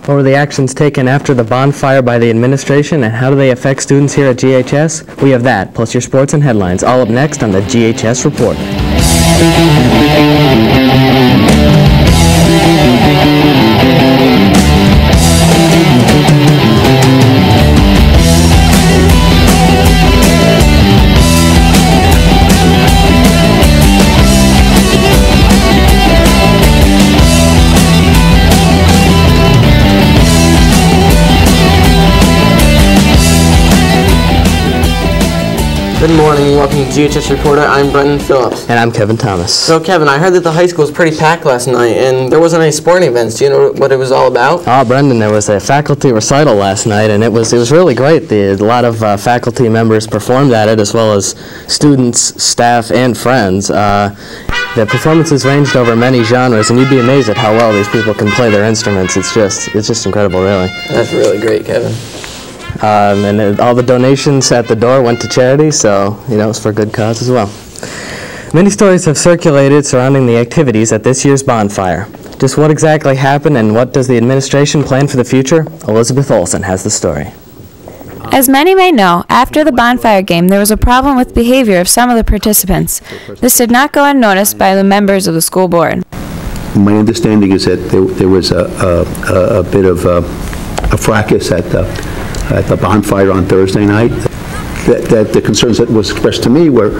What were the actions taken after the bonfire by the administration, and how do they affect students here at GHS? We have that, plus your sports and headlines, all up next on the GHS Reporter. Good morning and welcome to GHS Reporter. I'm Brendan Phillips. And I'm Kevin Thomas. So Kevin, I heard that the high school was pretty packed last night and there wasn't any sporting events. Do you know what it was all about? Oh, Brendan, there was a faculty recital last night and it was really great. A lot of faculty members performed at it, as well as students, staff, and friends. The performances ranged over many genres, and you'd be amazed at how well these people can play their instruments. It's just incredible, really. That's really great, Kevin. And all the donations at the door went to charity, so it was for a good cause as well. Many stories have circulated surrounding the activities at this year's bonfire. Just what exactly happened and what does the administration plan for the future? Elizabeth Olsen has the story. As many may know, after the bonfire game, there was a problem with behavior of some of the participants. This did not go unnoticed by the members of the school board. My understanding is that there was a bit of a fracas at the bonfire on Thursday night. That the concerns that was expressed to me were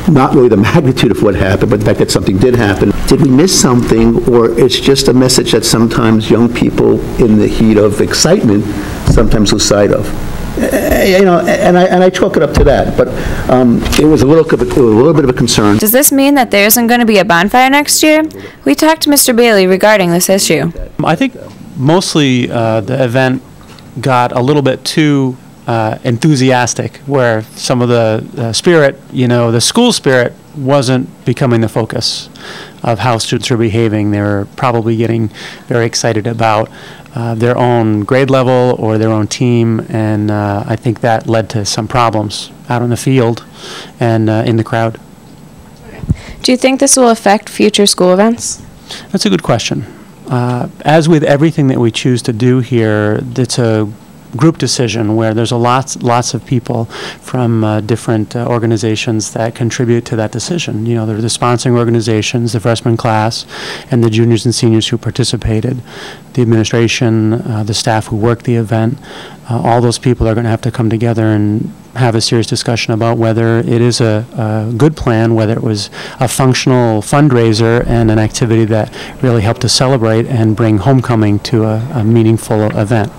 not really the magnitude of what happened, but the fact that something did happen. Did we miss something, or it's just a message that sometimes young people in the heat of excitement sometimes lose sight of? And I chalk it up to that, but it was a little bit of a concern. Does this mean that there isn't going to be a bonfire next year? We talked to Mr. Bailey regarding this issue. I think mostly the event got a little bit too enthusiastic, where some of the spirit, the school spirit wasn't becoming the focus of how students are behaving. They were probably getting very excited about their own grade level or their own team, and I think that led to some problems out on the field and in the crowd. Do you think this will affect future school events? That's a good question. As with everything that we choose to do here, it's a group decision where there's lots of people from different organizations that contribute to that decision. There are the sponsoring organizations, the freshman class, and the juniors and seniors who participated, the administration, the staff who worked the event. All those people are going to have to come together and have a serious discussion about whether it is a good plan, whether it was a functional fundraiser and an activity that really helped to celebrate and bring homecoming to a meaningful event.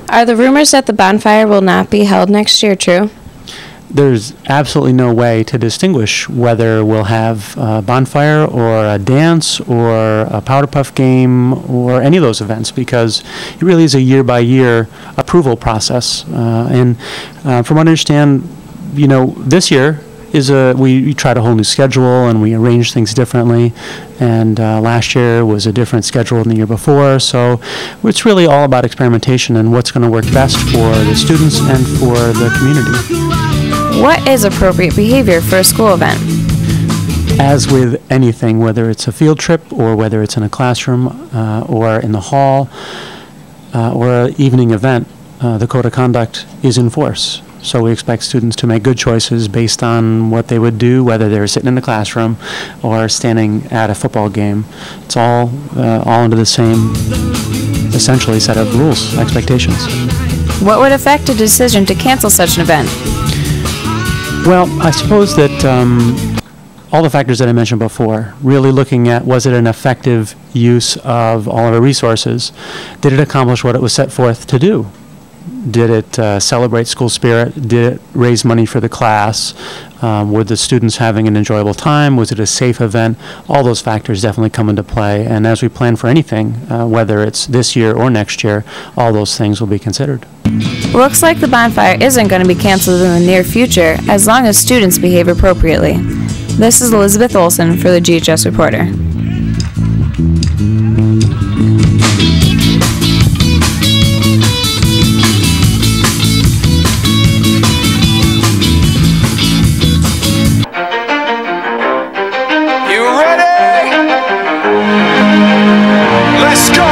Are the rumors that the bonfire will not be held next year true? There's absolutely no way to distinguish whether we'll have a bonfire or a dance or a powder puff game or any of those events, because it really is a year-by-year approval process. And from what I understand, this year we tried a whole new schedule and we arranged things differently, and last year was a different schedule than the year before, so it's really all about experimentation and what's going to work best for the students and for the community. What is appropriate behavior for a school event? As with anything, whether it's a field trip or whether it's in a classroom or in the hall or an evening event, the code of conduct is in force. So we expect students to make good choices based on what they would do, whether they're sitting in the classroom or standing at a football game. It's all under the same, essentially, set of rules, expectations. What would affect a decision to cancel such an event? Well, I suppose that all the factors that I mentioned before, really looking at, was it an effective use of all of our resources? Did it accomplish what it was set forth to do? Did it celebrate school spirit? Did it raise money for the class? Were the students having an enjoyable time? Was it a safe event? All those factors definitely come into play. And as we plan for anything, whether it's this year or next year, all those things will be considered. Looks like the bonfire isn't going to be canceled in the near future as long as students behave appropriately. This is Elizabeth Olsen for the GHS Reporter. You ready? Let's go!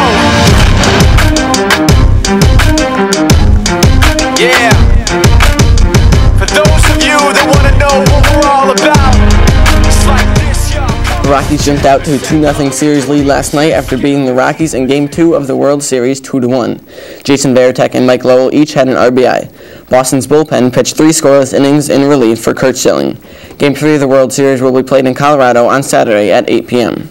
Rockies jumped out to a 2-0 series lead last night after beating the Rockies in Game 2 of the World Series 2-1. Jason Varitek and Mike Lowell each had an RBI. Boston's bullpen pitched 3 scoreless innings in relief for Kurt Schilling. Game 3 of the World Series will be played in Colorado on Saturday at 8 p.m.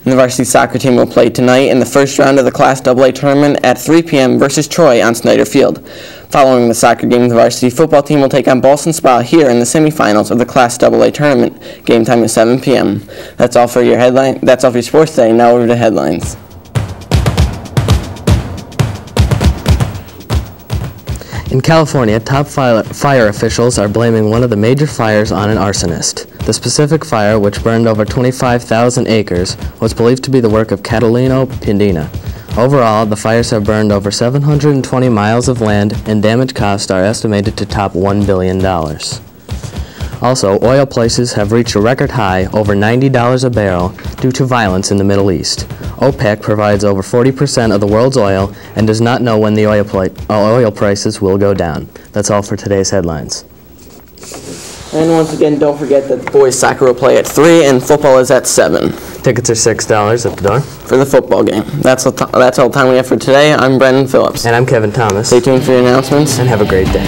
And the varsity soccer team will play tonight in the first round of the Class AA tournament at 3 p.m. versus Troy on Snyder Field. Following the soccer game, the varsity football team will take on Boston Spa here in the semifinals of the Class AA tournament. Game time is 7 p.m. That's all for your headline. That's all for your sports today. Now over to headlines. In California, top fire officials are blaming one of the major fires on an arsonist. The specific fire, which burned over 25,000 acres, was believed to be the work of Catalino Pindina. Overall, the fires have burned over 720 miles of land, and damage costs are estimated to top $1 billion. Also, oil prices have reached a record high, over $90 a barrel, due to violence in the Middle East. OPEC provides over 40% of the world's oil and does not know when the oil prices will go down. That's all for today's headlines. And once again, don't forget that boys soccer will play at 3 and football is at 7. Tickets are $6 at the door. For the football game. That's all the time we have for today. I'm Brendan Phillips. And I'm Kevin Thomas. Stay tuned for your announcements. And have a great day.